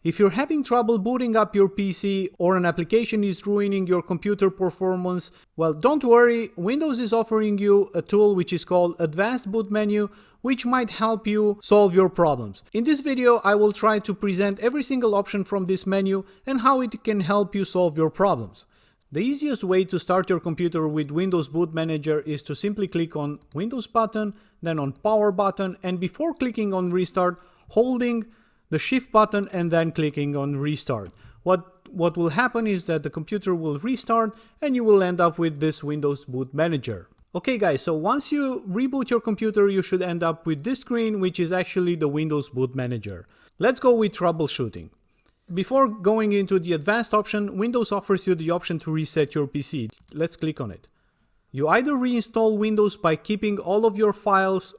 If you're having trouble booting up your PC or an application is ruining your computer performance, well, don't worry, Windows is offering you a tool which is called Advanced Boot Menu, which might help you solve your problems. In this video, I will try to present every single option from this menu and how it can help you solve your problems. The easiest way to start your computer with Windows Boot Manager is to simply click on Windows button, then on Power button, and before clicking on Restart, holding the Shift button and then clicking on Restart. What will happen is that the computer will restart and you will end up with this Windows Boot Manager. Okay guys, so once you reboot your computer, you should end up with this screen, which is actually the Windows Boot Manager. Let's go with troubleshooting. Before going into the advanced option, Windows offers you the option to reset your PC. Let's click on it. You either reinstall Windows by keeping all of your files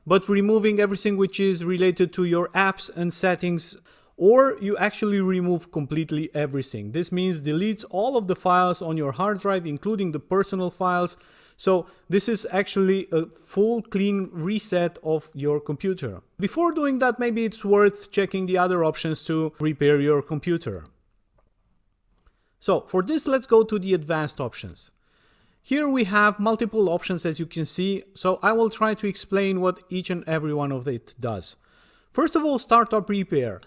but removing everything which is related to your apps and settings, or you actually remove completely everything. This means deletes all of the files on your hard drive, including the personal files. So this is actually a full clean reset of your computer. Before doing that, maybe it's worth checking the other options to repair your computer. So for this, let's go to the advanced options. Here we have multiple options, as you can see, so I will try to explain what each and every one of it does. First of all, startup repair.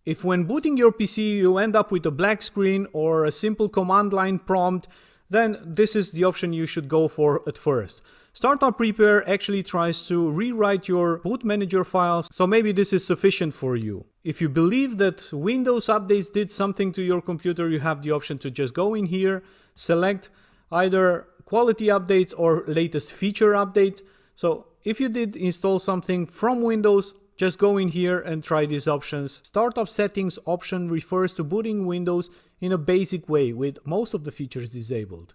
If when booting your PC you end up with a black screen or a simple command line prompt, then this is the option you should go for at first. Startup repair actually tries to rewrite your boot manager files, so maybe this is sufficient for you. If you believe that Windows updates did something to your computer, you have the option to just go in here, select either quality updates or latest feature update. So if you did install something from Windows, just go in here and try these options. Startup settings option refers to booting Windows in a basic way with most of the features disabled.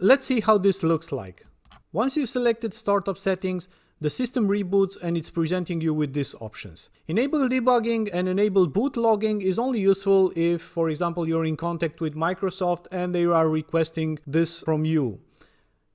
Let's see how this looks like. Once you've selected startup settings, the system reboots and it's presenting you with these options. Enable debugging and enable boot logging is only useful if, for example, you're in contact with Microsoft and they are requesting this from you.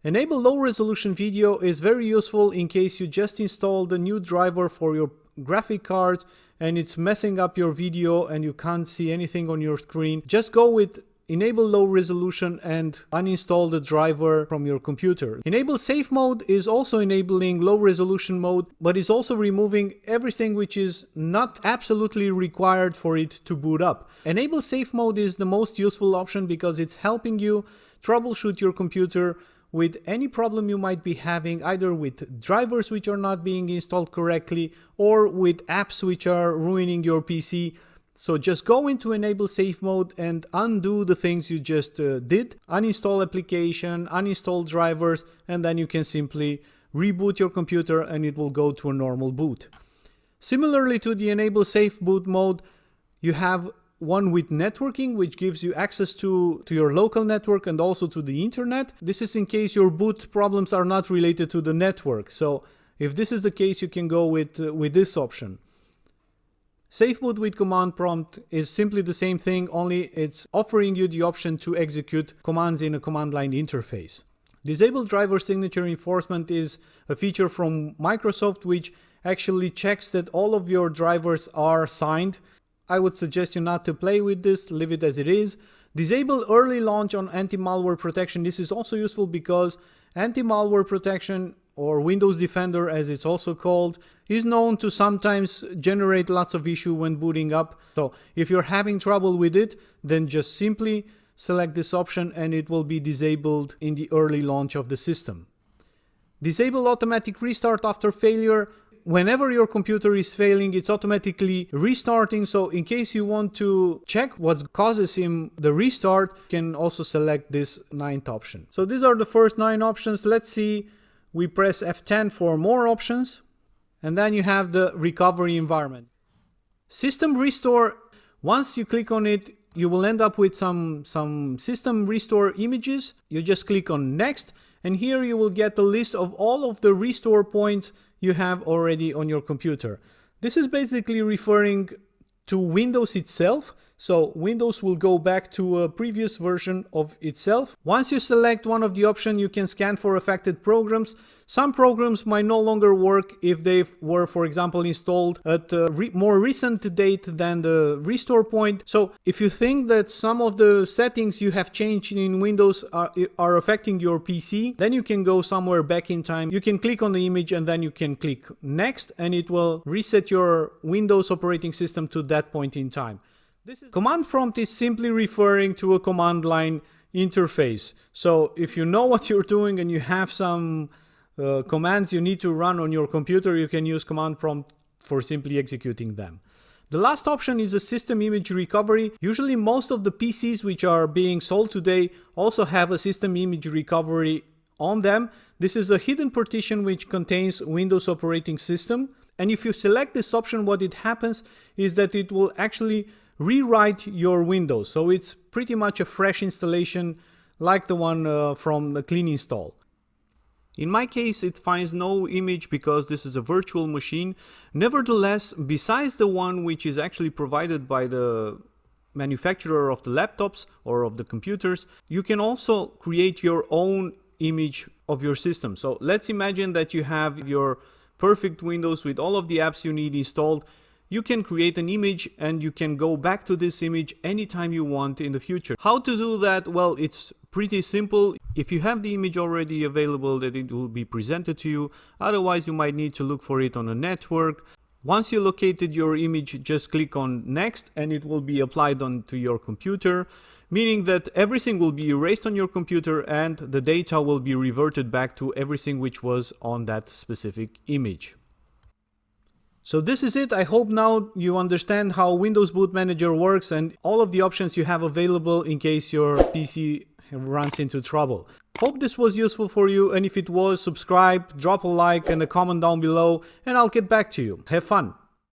Enable low resolution video is very useful in case you just installed a new driver for your graphic card and it's messing up your video and you can't see anything on your screen. Just go with enable low resolution and uninstall the driver from your computer. Enable safe mode is also enabling low resolution mode, but is also removing everything which is not absolutely required for it to boot up. Enable safe mode is the most useful option because it's helping you troubleshoot your computer with any problem you might be having, either with drivers which are not being installed correctly or with apps which are ruining your PC. So just go into enable safe mode and undo the things you just did. Uninstall application, uninstall drivers, and then you can simply reboot your computer and it will go to a normal boot. Similarly to the enable safe boot mode, you have one with networking, which gives you access to your local network and also to the internet. This is in case your boot problems are not related to the network. So if this is the case, you can go with this option. Safe boot with command prompt is simply the same thing, only it's offering you the option to execute commands in a command line interface. Disable driver signature enforcement is a feature from Microsoft which actually checks that all of your drivers are signed. I would suggest you not to play with this, leave it as it is. Disable early launch on anti-malware protection. This is also useful because anti-malware protection, or Windows Defender as it's also called, is known to sometimes generate lots of issue when booting up. So if you're having trouble with it, then just simply select this option and it will be disabled in the early launch of the system. Disable automatic restart after failure. Whenever your computer is failing, it's automatically restarting. So in case you want to check what causes the restart, you can also select this 9th option. So these are the first 9 options. Let's see. We press F10 for more options, and then you have the recovery environment. System restore, once you click on it, you will end up with some system restore images. You just click on next, and here you will get a list of all of the restore points you have already on your computer. This is basically referring to Windows itself. So Windows will go back to a previous version of itself. Once you select one of the options, you can scan for affected programs. Some programs might no longer work if they were, for example, installed at a more recent date than the restore point. So if you think that some of the settings you have changed in Windows are affecting your PC, then you can go somewhere back in time. You can click on the image and then you can click next, and it will reset your Windows operating system to that point in time. Command prompt is simply referring to a command line interface. So if you know what you're doing and you have some commands you need to run on your computer, you can use command prompt for simply executing them. The last option is a system image recovery. Usually most of the PCs which are being sold today also have a system image recovery on them. This is a hidden partition which contains Windows operating system. And if you select this option, what it happens is that it will actually rewrite your Windows. So it's pretty much a fresh installation like the one from the clean install. In my case, it finds no image because this is a virtual machine. Nevertheless, besides the one which is actually provided by the manufacturer of the laptops or of the computers, you can also create your own image of your system. So let's imagine that you have your perfect Windows with all of the apps you need installed. You can create an image and you can go back to this image anytime you want in the future. How to do that? Well, it's pretty simple. If you have the image already available, then it will be presented to you. Otherwise, you might need to look for it on a network. Once you located your image, just click on next and it will be applied onto your computer, meaning that everything will be erased on your computer and the data will be reverted back to everything which was on that specific image. So this is it. I hope now you understand how Windows Boot Manager works and all of the options you have available in case your PC runs into trouble. Hope this was useful for you, and if it was, subscribe, drop a like and a comment down below, and I'll get back to you. Have fun!